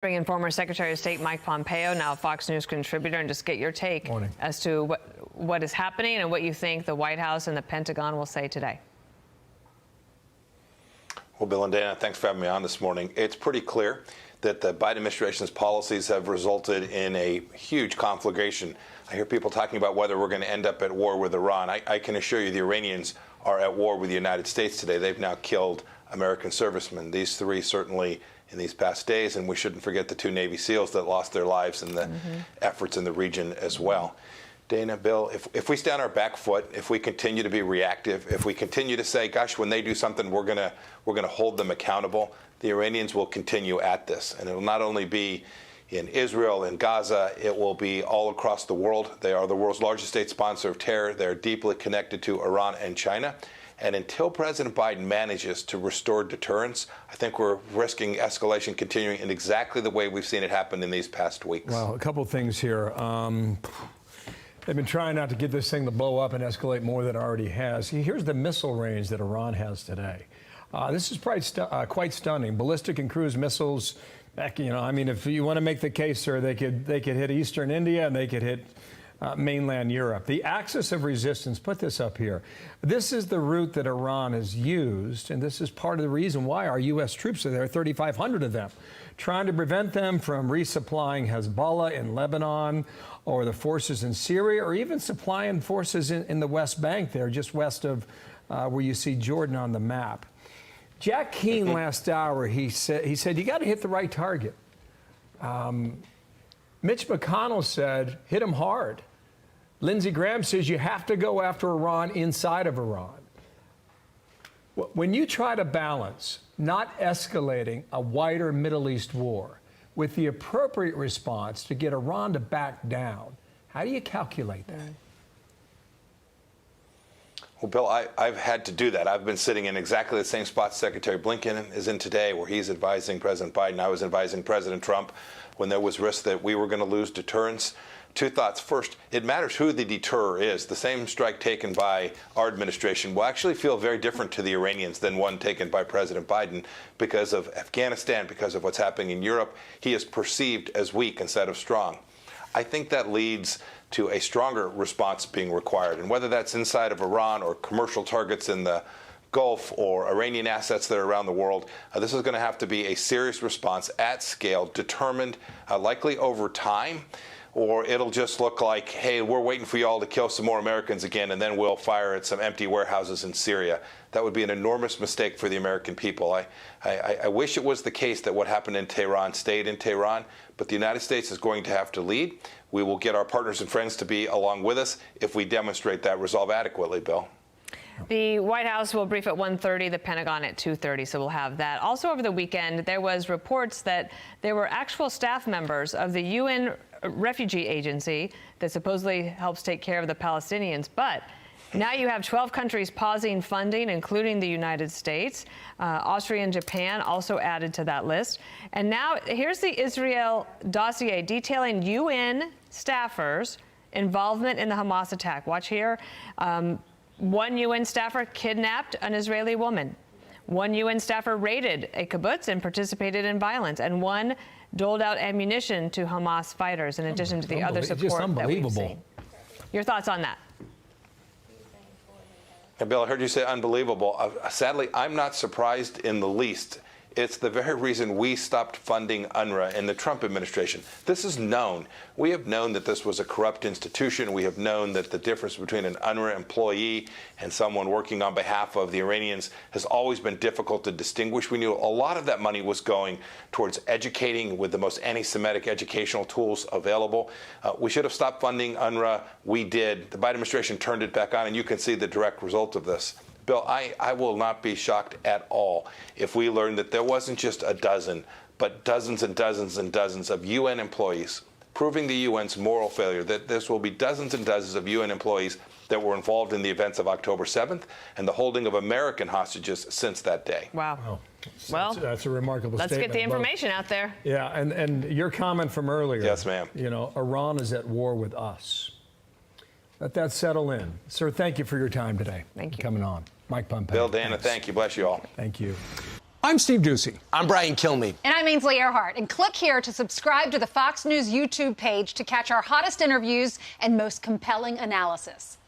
Bring in former Secretary of State Mike Pompeo, now a Fox News contributor, and just get your take as to what is happening and what you think the White House and the Pentagon will say today. Well, Bill and Dana, thanks for having me on this morning. It's pretty clear that the Biden administration's policies have resulted in a huge conflagration. I hear people talking about whether we're going to end up at war with Iran. I can assure you the Iranians are at war with the United States today. They've now killed American servicemen. These three certainly in these past days, and we shouldn't forget the two Navy SEALs that lost their lives in the efforts in the region as well. Dana, Bill, if we stay on our back foot, if we continue to be reactive, if we continue to say, gosh, when they do something, we're gonna hold them accountable, the Iranians will continue at this. And it will not only be in Israel and Gaza, it will be all across the world. They are the world's largest state sponsor of terror. They're deeply connected to Iran and China. And until President Biden manages to restore deterrence, I think we're risking escalation continuing in exactly the way we've seen it happen in these past weeks. Well, a couple of things here. They've been trying not to get this thing to blow up and escalate more than it already has. Here's the missile range that Iran has today. This is quite stunning. Ballistic and cruise missiles. I mean, if you want to make the case, sir, they could hit eastern India and they could hit mainland Europe. The axis of resistance, put this up here. This is the route that Iran has used, and this is part of the reason why our U.S. troops are there, 3,500 of them, trying to prevent them from resupplying Hezbollah in Lebanon or the forces in Syria, or even supplying forces in the West Bank there, just west of where you see Jordan on the map. Jack Keane last hour, he said you got to hit the right target. Mitch McConnell said, hit him hard. Lindsey Graham says you have to go after Iran inside of Iran. When you try to balance not escalating a wider Middle East war with the appropriate response to get Iran to back down, how do you calculate that? Well, Bill, I've had to do that. I've been sitting in exactly the same spot Secretary Blinken is in today, where he's advising President Biden. I was advising President Trump when there was risk that we were going to lose deterrence. Two thoughts. First, it matters who the deterror is. The same strike taken by our administration will actually feel very different to the Iranians than one taken by President Biden because of Afghanistan, because of what's happening in Europe. He is perceived as weak instead of strong. I think that leads to a stronger response being required. And whether that's inside of Iran or commercial targets in the Gulf or Iranian assets that are around the world, this is going to have to be a serious response at scale, determined likely over time, or it'll just look like, hey, we're waiting for you all to kill some more Americans again, and then we'll fire at some empty warehouses in Syria. That would be an enormous mistake for the American people. I wish it was the case that what happened in Tehran stayed in Tehran, but the United States is going to have to lead. We will get our partners and friends to be along with us if we demonstrate that resolve adequately, Bill. The White House will brief at 1:30, the Pentagon at 2:30, so we'll have that. Also over the weekend, there was reports that there were actual staff members of the UN refugee agency that supposedly helps take care of the Palestinians, but now you have 12 countries pausing funding, including the United States. Austria and Japan also added to that list. And now here's the Israel dossier detailing UN staffers' involvement in the Hamas attack. Watch here. One UN staffer kidnapped an Israeli woman. One UN staffer raided a kibbutz and participated in violence. And one doled out ammunition to Hamas fighters, in addition to the other support that we've seen. Your thoughts on that? Bill, I heard you say unbelievable. Sadly, I'm not surprised in the least. It's the very reason we stopped funding UNRWA in the Trump administration. This is known. We have known that this was a corrupt institution. We have known that the difference between an UNRWA employee and someone working on behalf of the Iranians has always been difficult to distinguish. We knew a lot of that money was going towards educating with the most anti-Semitic educational tools available. We should have stopped funding UNRWA. We did. The Biden administration turned it back on, and you can see the direct result of this. Bill, I will not be shocked at all if we learn that there wasn't just a dozen, but dozens and dozens and dozens of UN employees, proving the UN's moral failure, that this will be dozens and dozens of UN employees that were involved in the events of October 7th and the holding of American hostages since that day. Wow. Oh, well, that's a remarkable statement. Let's get the information out there. Yeah, and your comment from earlier. Yes, ma'am. You know, Iran is at war with us. Let that settle in. Sir, thank you for your time today. Thank you. Coming on. Mike Pompeo. Bill, Dana, thank you. Bless you all. Thank you. I'm Steve Ducey. I'm Brian Kilmeade. And I'm Ainsley Earhart. And click here to subscribe to the Fox News YouTube page to catch our hottest interviews and most compelling analysis.